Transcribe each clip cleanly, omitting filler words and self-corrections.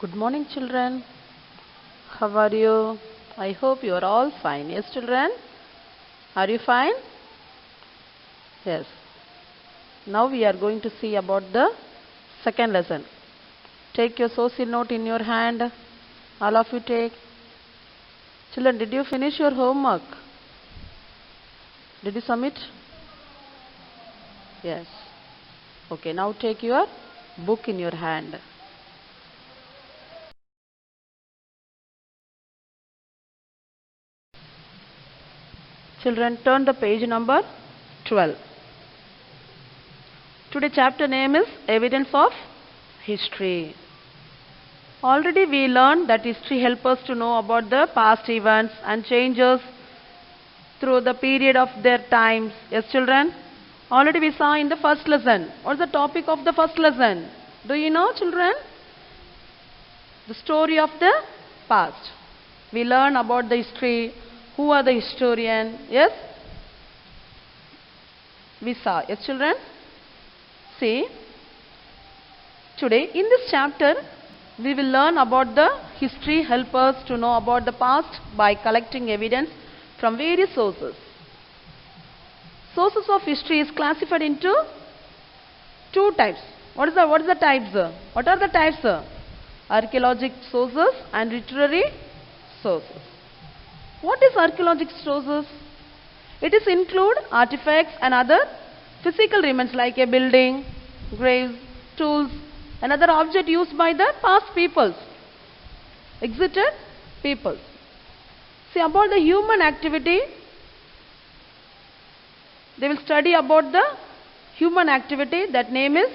Good morning, children. How are you? I hope you are all fine. Yes, children? Are you fine? Yes. Now we are going to see about the second lesson. Take your social note in your hand. All of you take. Children, did you finish your homework? Did you submit? Yes. Okay, now take your book in your hand. Children, turn the page number 12. Today chapter name is Evidence of History. Already we learned that history helps us to know about the past events and changes through the period of their times. Yes, children? Already we saw in the first lesson. What is the topic of the first lesson? Do you know, children? The story of the past. We learn about the history. Who are the historian? Yes? We saw. Yes, children? See, today in this chapter, we will learn about the history, help us to know about the past by collecting evidence from various sources. Sources of history is classified into two types. What are the types? What are the types? Archaeological sources and literary sources. What is archaeological sources? It is include artifacts and other physical remains like a building, graves, tools, and other object used by the past peoples, exited peoples. See, about the human activity, they will study about the human activity, that name is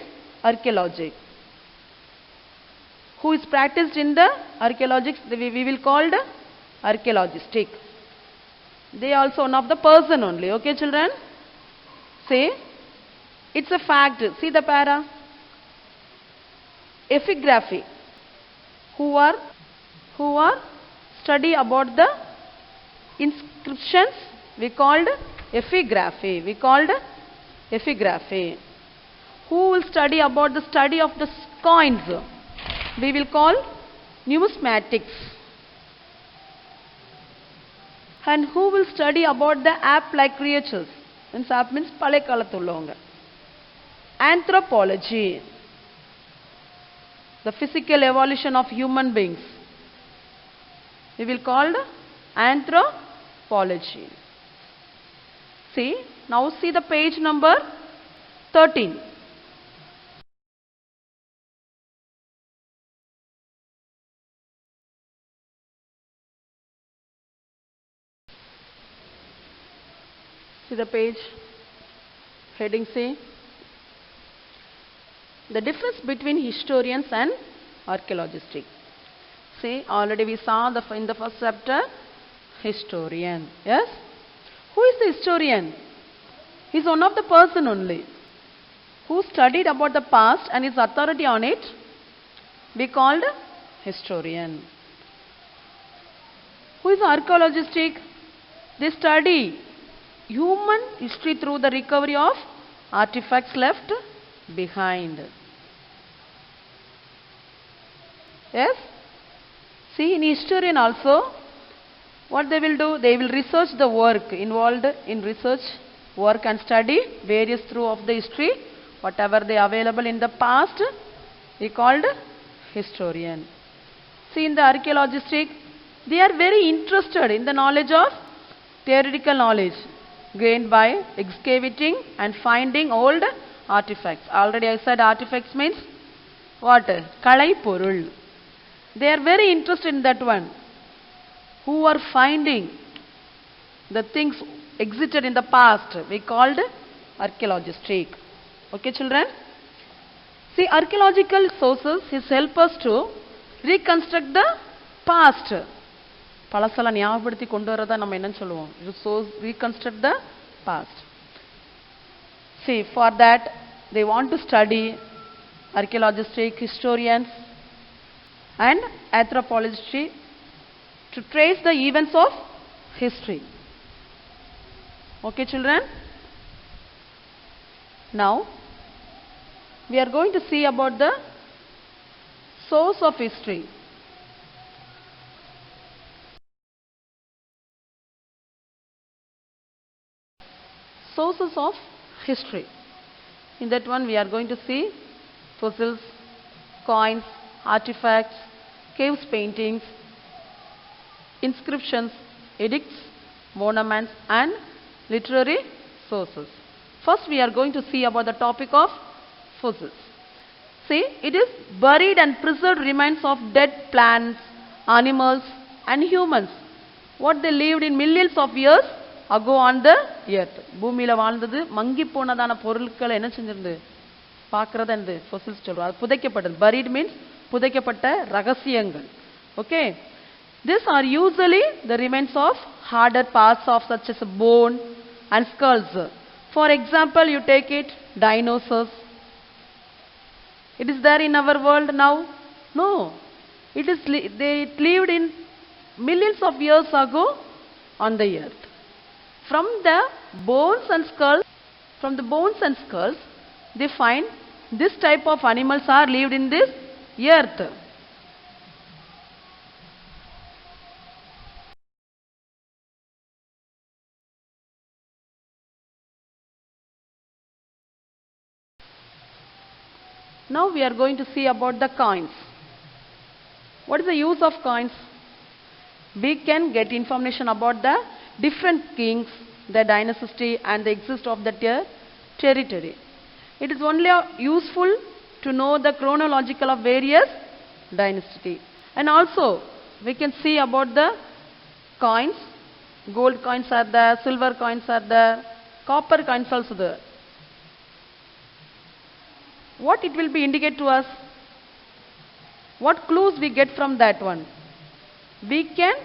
archaeology. Who is practiced in the archaeology, we will call the archaeologistic. They are also one of the person only. Okay, children? See, it's a fact. See the para. Epigraphy. Who are study about the inscriptions, we called epigraphy. Who will study about the study of the coins? We will call numismatics. And who will study about the ape-like creatures? Means ape means pale kalathullonga. Anthropology. The physical evolution of human beings. We will call anthropology. See, now see the page number 13. See the page, heading C. The difference between historians and archaeologists. See, already we saw in the first chapter, historian. Yes? Who is the historian? He is one of the person only who studied about the past and is authority on it. We called historian. Who is archaeologistic? They study human history through the recovery of artifacts left behind. Yes? See, in historian also, what they will do? They will research the work, involved in research work and study various through of the history, whatever they available in the past, we called historian. See, in the archaeologistic, they are very interested in the knowledge of theoretical knowledge gained by excavating and finding old artifacts. Already I said artifacts means what? Kalai porul. They are very interested in that one. Who are finding the things exited in the past. We called archaeologistic. Okay, children? See, archaeological sources help us to reconstruct the past. பழசல ஞாபகப்படுத்தி கொண்டு வரதா நம்ம என்ன சொல்லுவோம்? Reconstruct the past. See, for that they want to study archaeologistic, historians and anthropology to trace the events of history. Okay, children? Now, we are going to see about the source of history. sources of history. In that one we are going to see fossils, coins, artifacts, caves paintings, inscriptions, edicts, monuments and literary sources. First we are going to see about the topic of fossils. See, it is buried and preserved remains of dead plants, animals and humans. What they lived in millions of years ago on the earth. பூமியில வாழ்ந்தது மங்கி போனதான பொருட்களை என்ன செஞ்சிருந்து பார்க்கறது அந்த fossils சொல்றோம். அது புதைக்கப்பட்டது. Buried means புதைக்கப்பட்ட ரகசியங்கள். Okay. These are usually the remains of harder parts of such as bone and skulls. For example, you take it dinosaurs. It is there in our world now? No. It lived in millions of years ago on the earth. From the bones and skulls, they find this type of animals are lived in this earth. Now we are going to see about the coins. What is the use of coins? We can get information about the different kings, the dynasty and the exist of that territory. It is only useful to know the chronological of various dynasty. And also we can see about the coins. Gold coins are there, silver coins are there, copper coins also there. What it will be indicate to us? What clues we get from that one? We can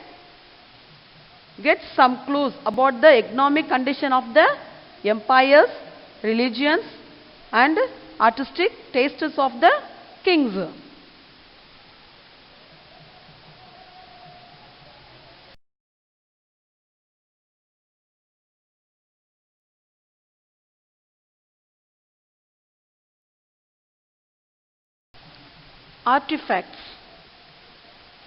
get some clues about the economic condition of the empires, religions and artistic tastes of the kings. Artifacts.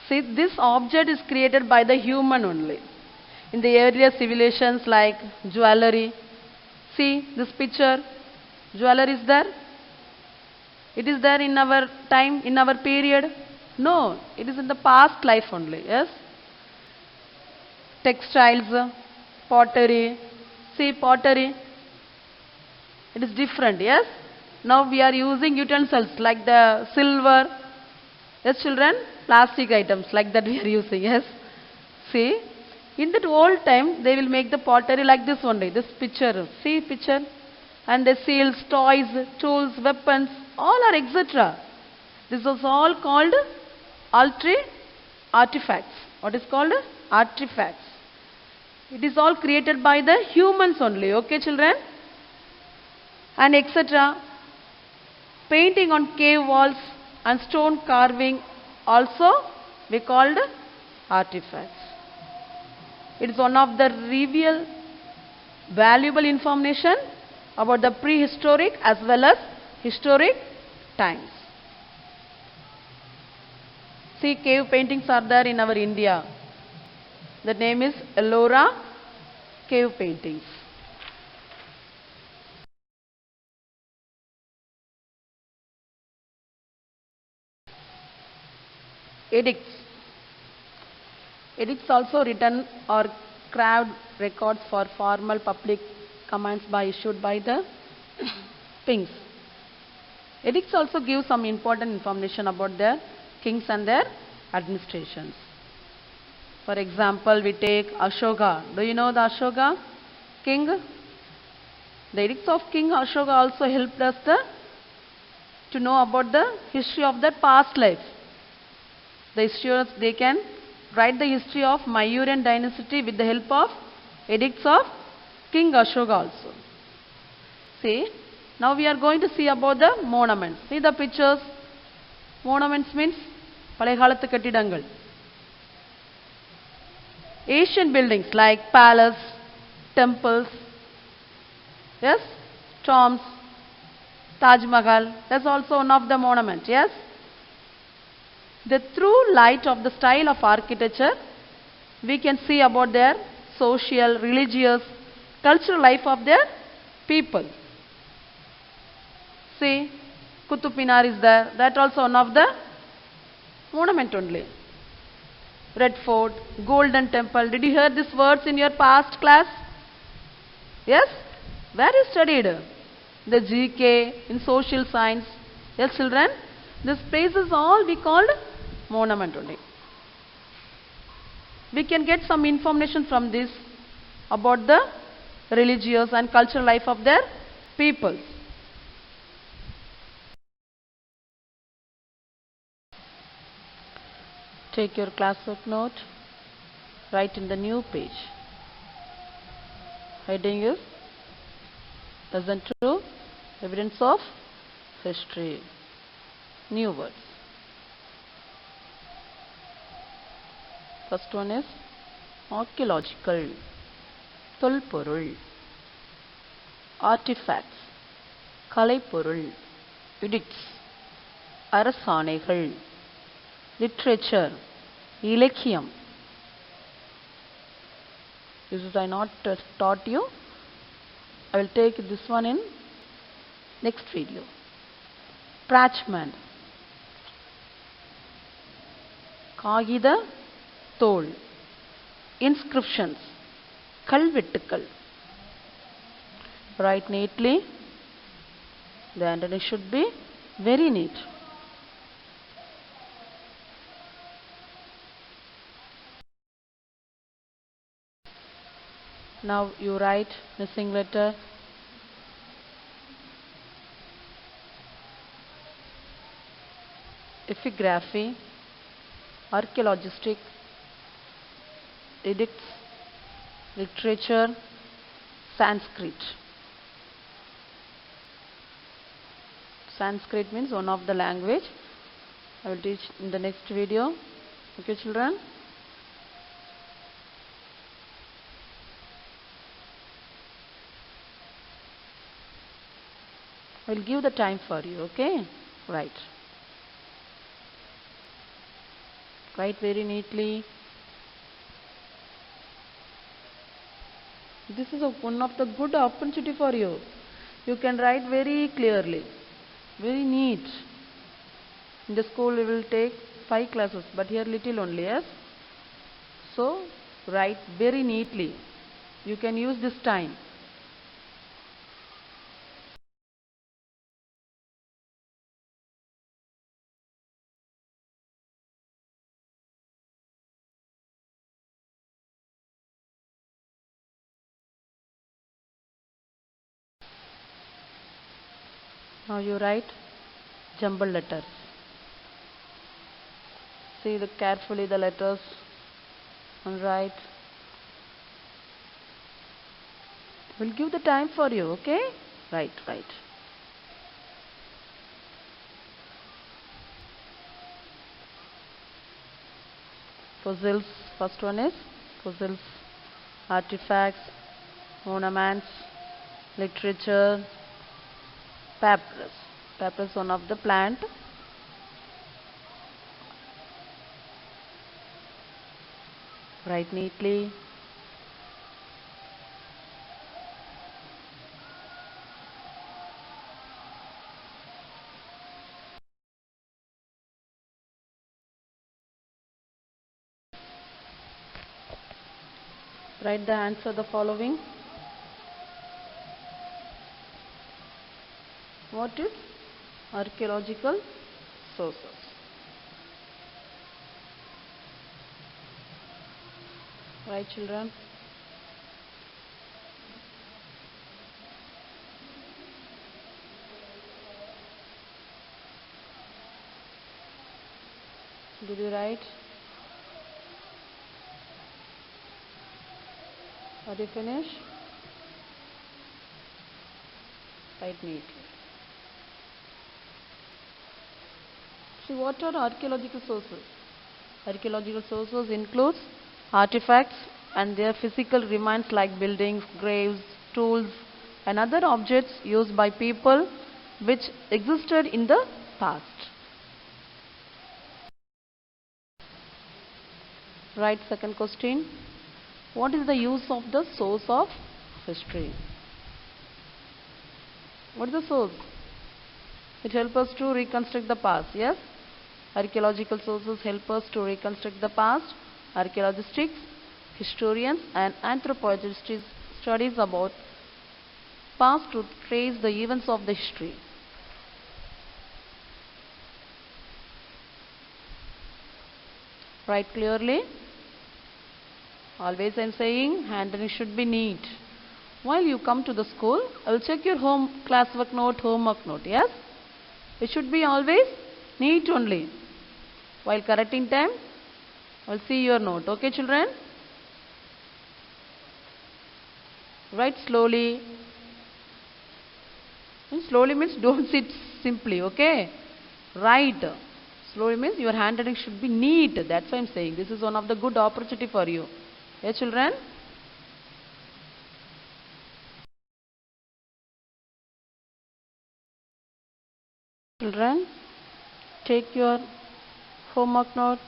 See, this object is created by the human only. In the earlier civilizations like jewelry. See this picture. Jewelry is there? It is there in our time, in our period? No, it is in the past life only. Yes. Textiles, pottery. See pottery. It is different. Yes. Now we are using utensils like the silver. Yes, children, plastic items like that we are using. Yes. See, in that old time they will make the pottery like this only. This picture. See picture. And the seals, toys, tools, weapons, all are etc. This is all called artifacts. What is called? Artifacts. It is all created by the humans only. Okay, children? And etc. Painting on cave walls and stone carving also we called artifacts. It is one of the reveal valuable information about the prehistoric as well as historic times. See, cave paintings are there in our India. The name is Ellora cave paintings. Edicts. Edicts also written or carved records for formal public commands issued by the kings. Edicts also give some important information about their kings and their administrations. For example, we take Ashoka. Do you know the Ashoka king? The edicts of King Ashoka also helped us to know about the history of their past life. The historians, they can write the history of Mayuryan dynasty with the help of edicts of King Ashoka also. See, now we are going to see about the monuments. See the pictures. Monuments means பழையகாலத்து கட்டிடங்கள். Ancient buildings like palace, temples, yes, tombs, Taj Mahal. That's also one of the monuments. Yes. The true light of the style of architecture, we can see about their social, religious, cultural life of their people. See, Qutub Minar is there. That also one of the monument only. Red Fort, Golden Temple. Did you hear these words in your past class? Yes? Where you studied? The GK, in social science. Yes, children? This place is all we called monument only. We can get some information from this about the religious and cultural life of their people. Take your classwork note, write in the new page. Heading is Lesson 2, Evidence of History. New words. First one is archaeological, தொல்பொருள், artifacts, கலைப்பொருள், edicts, அரசாணைகள், literature, இலக்கியம். This is I not taught you. I will take this one in next video. Parchment, காகித தோல், inscriptions, கல்வெட்டுக்கள். Write neatly. The handwriting should be very neat. Now you write missing letter. Epigraphy, archaeologistic, edicts, literature, Sanskrit. Sanskrit means one of the language. I will teach in the next video. Okay, children? I will give the time for you, okay? Right. Write very neatly. This is one of the good opportunity for you. You can write very clearly, very neat. In the school we will take 5 classes, but here little only, yes? So, write very neatly. You can use this time. Now you write jumble letters. See carefully the letters and write. We'll give the time for you, okay? Right. Fossils. First one is fossils, artifacts, monuments, literature, papyrus. Papyrus, one of the plant. Write neatly. Write the answer the following. What is archaeological sources? Right, children? Did you write? Are you finished? Write neatly. See, what are archaeological sources? Archaeological sources includes artifacts and their physical remains like buildings, graves, tools and other objects used by people which existed in the past. Right, second question. What is the use of the source of history? What is the source? It helps us to reconstruct the past, yes? Archaeological sources help us to reconstruct the past. Archaeologists, historians and anthropologists studies about past to trace the events of the history. Write clearly. Always I am saying handwriting should be neat. While you come to the school, I will check your classwork note, homework note, yes? It should be always neat only. While correcting time, I will see your note. Okay, children? Write slowly. Slowly means don't sit simply, okay? Write. Slowly means your handwriting should be neat. That's why I am saying. This is one of the good opportunity for you. Yeah, children? Children, take your homework note.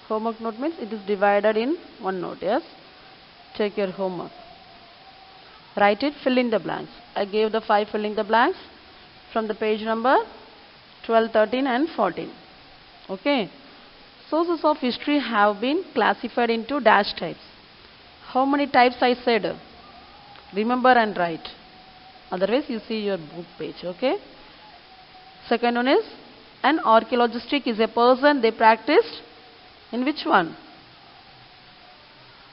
Homework note means it is divided in one note, yes? Take your homework. Write it, fill in the blanks. I gave the 5 filling the blanks from the page number 12, 13 and 14. Okay. Sources of history have been classified into dash types. How many types I said? Remember and write. Otherwise you see your book page. Okay. Second one is an archaeologist is a person they practiced in which one?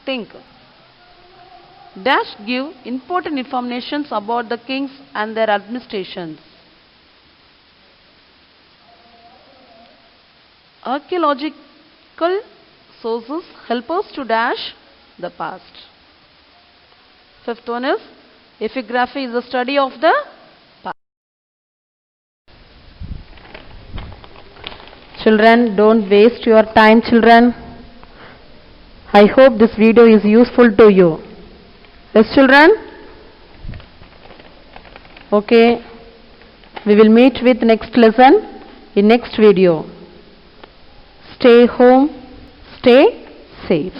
Think. Dash give important information about the kings and their administrations. Archaeological sources help us to dash the past. Fifth one is epigraphy is the study of the past. Children, don't waste your time, children. I hope this video is useful to you. Yes, children? Okay. We will meet with next lesson in next video. Stay home, stay safe.